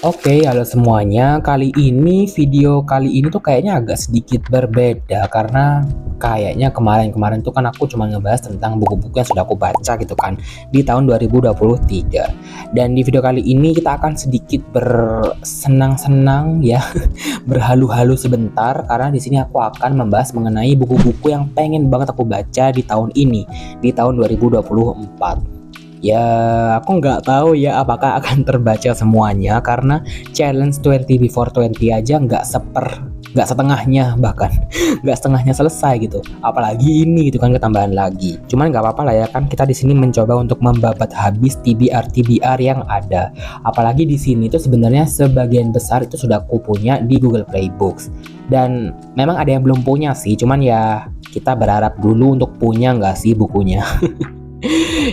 Oke, halo semuanya. Video kali ini tuh kayaknya agak sedikit berbeda karena kayaknya kemarin-kemarin tuh kan aku cuma ngebahas tentang buku-buku yang sudah aku baca gitu kan di tahun 2023. Dan di video kali ini kita akan sedikit bersenang-senang ya, berhalu-halu sebentar karena di sini aku akan membahas mengenai buku-buku yang pengen banget aku baca di tahun ini, di tahun 2024. Ya, aku nggak tahu ya apakah akan terbaca semuanya karena challenge 20 before 20 aja nggak setengahnya, bahkan nggak setengahnya selesai gitu. Apalagi ini gitu kan ketambahan lagi. Cuman nggak apa-apa lah ya, kan kita di sini mencoba untuk membabat habis TBR yang ada. Apalagi di sini tuh sebenarnya sebagian besar itu sudah aku punya di Google Play Books. Dan memang ada yang belum punya sih, cuman ya kita berharap dulu untuk punya nggak sih bukunya.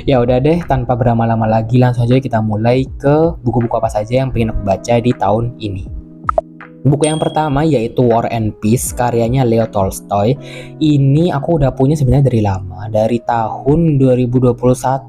Ya udah deh, tanpa berlama-lama lagi langsung aja kita mulai ke buku-buku apa saja yang pengen aku baca di tahun ini. Buku yang pertama yaitu War and Peace karyanya Leo Tolstoy. Ini aku udah punya sebenarnya dari lama, dari tahun 2021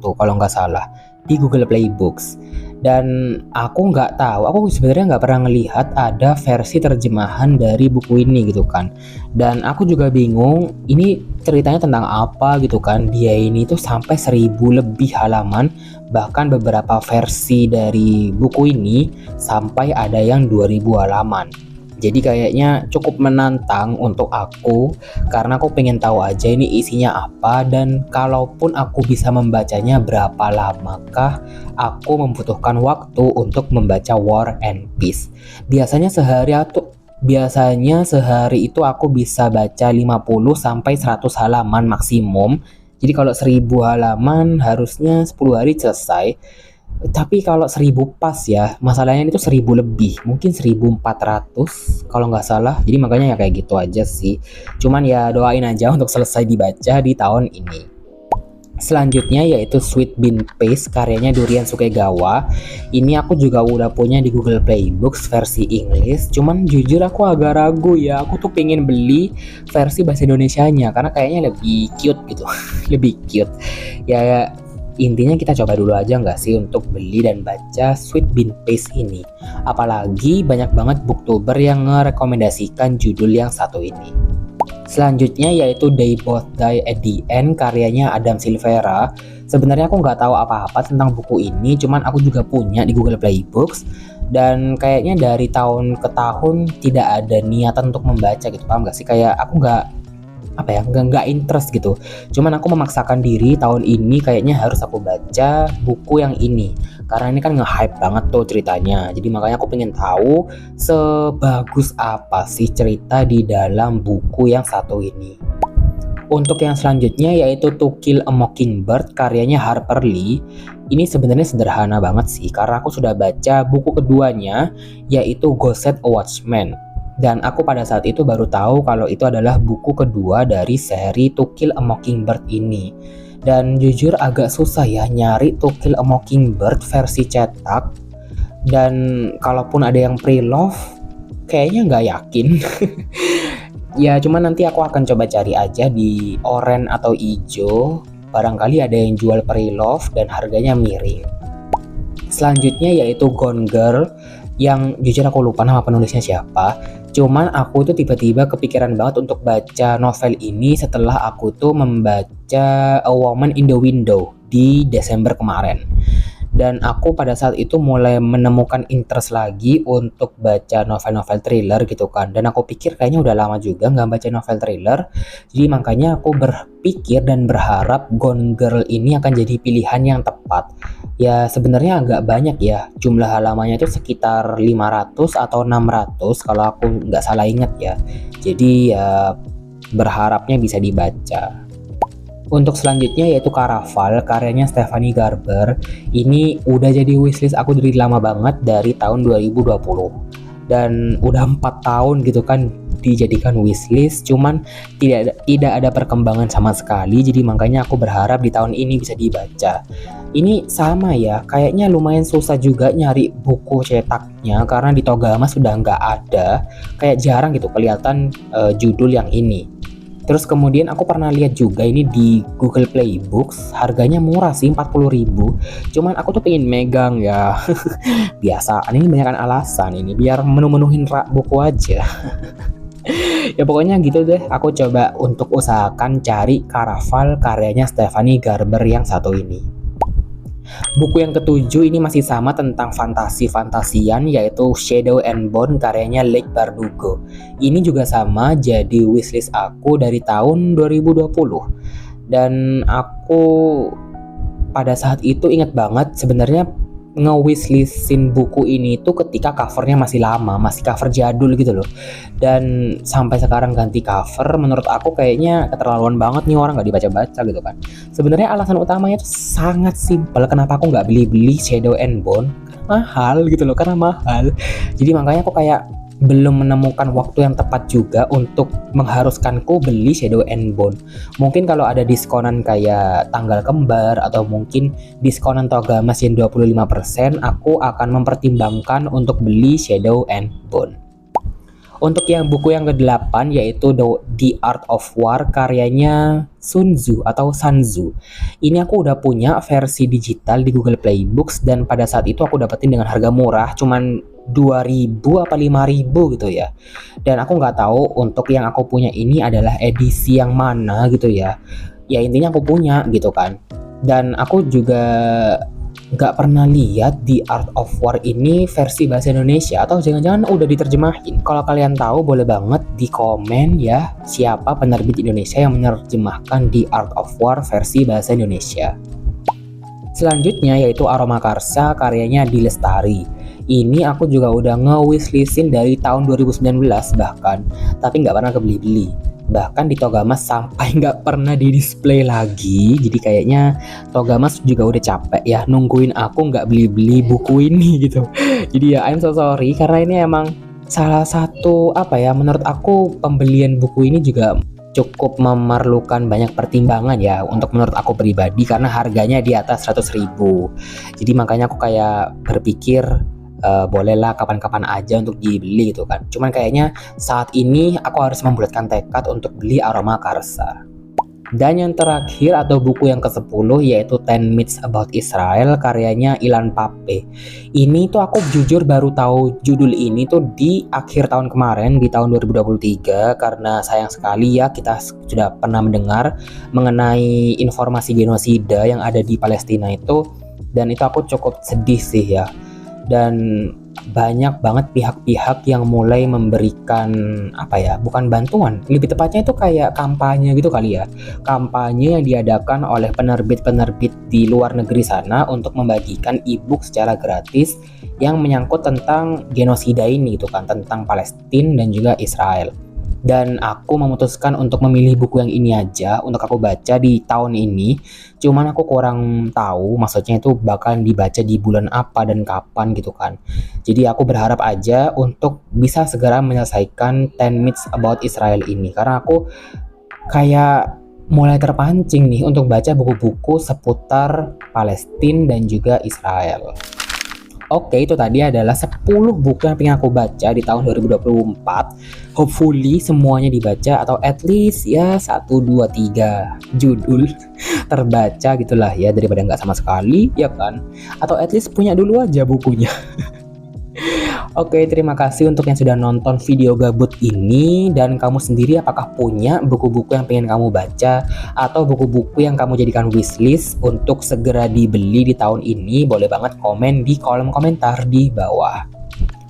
kalau nggak salah di Google Play Books. Dan aku nggak tahu, aku sebenarnya nggak pernah ngelihat ada versi terjemahan dari buku ini gitu kan. Dan aku juga bingung ini ceritanya tentang apa gitu kan. Dia ini tuh sampai 1000 lebih halaman, bahkan beberapa versi dari buku ini sampai ada yang 2000 halaman. Jadi kayaknya cukup menantang untuk aku karena aku pengen tahu aja ini isinya apa, dan kalaupun aku bisa membacanya berapa lamakah aku membutuhkan waktu untuk membaca War and Peace. Biasanya sehari itu aku bisa baca 50 sampai 100 halaman maksimum. Jadi kalau 1000 halaman harusnya 10 hari selesai. Tapi kalau 1000 pas ya, masalahnya itu 1000 lebih, mungkin 1400 kalau nggak salah. Jadi makanya ya kayak gitu aja sih. Cuman ya doain aja untuk selesai dibaca di tahun ini. Selanjutnya yaitu Sweet Bean Paste karyanya Durian Sukegawa. Ini aku juga udah punya di Google Play Books versi English. Cuman jujur aku agak ragu ya. Aku tuh pengen beli versi bahasa Indonesianya karena kayaknya lebih cute gitu. Lebih cute. Ya intinya kita coba dulu aja nggak sih untuk beli dan baca Sweet Bean Paste ini. Apalagi banyak banget booktuber yang ngerekomendasikan judul yang satu ini. Selanjutnya yaitu They Both Die at the End karyanya Adam Silvera. Sebenarnya aku nggak tahu apa-apa tentang buku ini, cuman aku juga punya di Google Play Books. Dan kayaknya dari tahun ke tahun tidak ada niatan untuk membaca gitu, paham nggak sih? Kayak aku nggak interest gitu. Cuman aku memaksakan diri tahun ini kayaknya harus aku baca buku yang ini karena ini kan nge-hype banget tuh ceritanya. Jadi makanya aku pengen tahu sebagus apa sih cerita di dalam buku yang satu ini. Untuk yang selanjutnya yaitu To Kill a Mockingbird karyanya Harper Lee. Ini sebenarnya sederhana banget sih karena aku sudah baca buku keduanya yaitu Go Set a Watchman. Dan aku pada saat itu baru tahu kalau itu adalah buku kedua dari seri To Kill a Mockingbird ini. Dan jujur agak susah ya nyari To Kill a Mockingbird versi cetak. Dan kalaupun ada yang pre-love, kayaknya nggak yakin. Ya cuman nanti aku akan coba cari aja di oranye atau ijo. Barangkali ada yang jual pre-love dan harganya miring. Selanjutnya yaitu Gone Girl, yang jujur aku lupa nama penulisnya siapa. Cuman aku tuh tiba-tiba kepikiran banget untuk baca novel ini setelah aku tuh membaca A Woman in the Window di Desember kemarin. Dan aku pada saat itu mulai menemukan interest lagi untuk baca novel-novel thriller gitu kan. Dan aku pikir kayaknya udah lama juga nggak baca novel thriller. Jadi makanya aku berpikir dan berharap Gone Girl ini akan jadi pilihan yang tepat. Ya sebenarnya agak banyak ya, jumlah halamannya itu sekitar 500 atau 600 kalau aku nggak salah ingat ya. Jadi ya berharapnya bisa dibaca. Untuk selanjutnya yaitu Caraval karyanya Stephanie Garber. Ini udah jadi wishlist aku dari lama banget, dari tahun 2020. Dan udah 4 tahun gitu kan dijadikan wishlist, cuman tidak ada perkembangan sama sekali. Jadi makanya aku berharap di tahun ini bisa dibaca. Ini sama ya, kayaknya lumayan susah juga nyari buku cetaknya karena di Togama sudah nggak ada. Kayak jarang gitu kelihatan judul yang ini. Terus kemudian aku pernah lihat juga ini di Google Play Books, harganya murah sih, 40.000. Cuman aku tuh pengen megang ya. Biasaan ini banyakan alasan ini biar menu-menuhin rak buku aja. Ya pokoknya gitu deh, aku coba untuk usahakan cari Caraval karyanya Stephanie Garber yang satu ini. Buku yang ketujuh ini masih sama tentang fantasi-fantasian, yaitu Shadow and Bone karyanya Leigh Bardugo. Ini juga sama jadi wishlist aku dari tahun 2020. Dan aku pada saat itu ingat banget sebenarnya nge-wishlistin buku ini tuh ketika covernya masih lama, masih cover jadul gitu loh. Dan sampai sekarang ganti cover, menurut aku kayaknya keterlaluan banget nih, orang nggak dibaca-baca gitu kan. Sebenarnya alasan utamanya tuh sangat simpel, kenapa aku nggak beli-beli Shadow and Bone, karena mahal gitu loh, karena mahal. Jadi makanya aku kayak belum menemukan waktu yang tepat juga untuk mengharuskanku beli Shadow and Bone. Mungkin kalau ada diskonan kayak tanggal kembar atau mungkin diskonan Togamas yang 25%, aku akan mempertimbangkan untuk beli Shadow and Bone. Untuk yang buku yang ke-8 yaitu The Art of War karyanya Sun Tzu atau Sun Tzu. Ini aku udah punya versi digital di Google Play Books dan pada saat itu aku dapetin dengan harga murah, cuman 2.000 apa 5.000 gitu ya. Dan aku nggak tahu untuk yang aku punya ini adalah edisi yang mana gitu ya. Ya intinya aku punya gitu kan. Dan aku juga nggak pernah lihat The Art of War ini versi bahasa Indonesia atau jangan-jangan udah diterjemahin. Kalau kalian tahu boleh banget di komen ya siapa penerbit Indonesia yang menerjemahkan The Art of War versi bahasa Indonesia. Selanjutnya yaitu Aroma Karsa karyanya Adi Lestari. Ini aku juga udah nge-wishlistin dari tahun 2019 bahkan, tapi nggak pernah kebeli-beli. Bahkan di Togamas sampai nggak pernah di display lagi. Jadi kayaknya Togamas juga udah capek ya nungguin aku nggak beli-beli buku ini gitu. Jadi ya I'm so sorry karena ini emang salah satu apa ya, menurut aku pembelian buku ini juga cukup memerlukan banyak pertimbangan ya untuk menurut aku pribadi karena harganya di atas 100.000. Jadi makanya aku kayak berpikir bolehlah kapan-kapan aja untuk dibeli gitu kan. Cuman kayaknya saat ini aku harus membulatkan tekad untuk beli Aroma Karsa. Dan yang terakhir atau buku yang ke-10 yaitu 10 Myths About Israel karyanya Ilan Pappe. Ini tuh aku jujur baru tahu judul ini tuh di akhir tahun kemarin, di tahun 2023, karena sayang sekali ya kita sudah pernah mendengar mengenai informasi genosida yang ada di Palestina itu, dan itu aku cukup sedih sih ya. Dan banyak banget pihak-pihak yang mulai memberikan apa ya, bukan bantuan, lebih tepatnya itu kayak kampanye gitu kali ya, kampanye yang diadakan oleh penerbit-penerbit di luar negeri sana untuk membagikan e-book secara gratis yang menyangkut tentang genosida ini gitu kan, tentang Palestina dan juga Israel. Dan aku memutuskan untuk memilih buku yang ini aja untuk aku baca di tahun ini. Cuman aku kurang tahu maksudnya itu bakal dibaca di bulan apa dan kapan gitu kan. Jadi aku berharap aja untuk bisa segera menyelesaikan 10 Myths About Israel ini, karena aku kayak mulai terpancing nih untuk baca buku-buku seputar Palestina dan juga Israel. Oke, itu tadi adalah 10 buku yang pengen aku baca di tahun 2024. Hopefully semuanya dibaca atau at least ya 1, 2, 3 judul terbaca gitulah ya, daripada nggak sama sekali ya kan. Atau at least punya dulu aja bukunya. Oke, terima kasih untuk yang sudah nonton video gabut ini. Dan kamu sendiri apakah punya buku-buku yang pengen kamu baca atau buku-buku yang kamu jadikan wishlist untuk segera dibeli di tahun ini? Boleh banget komen di kolom komentar di bawah.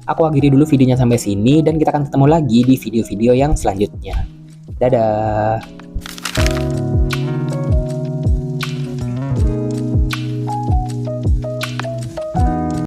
Aku akhiri dulu videonya sampai sini dan kita akan ketemu lagi di video-video yang selanjutnya. Dadah.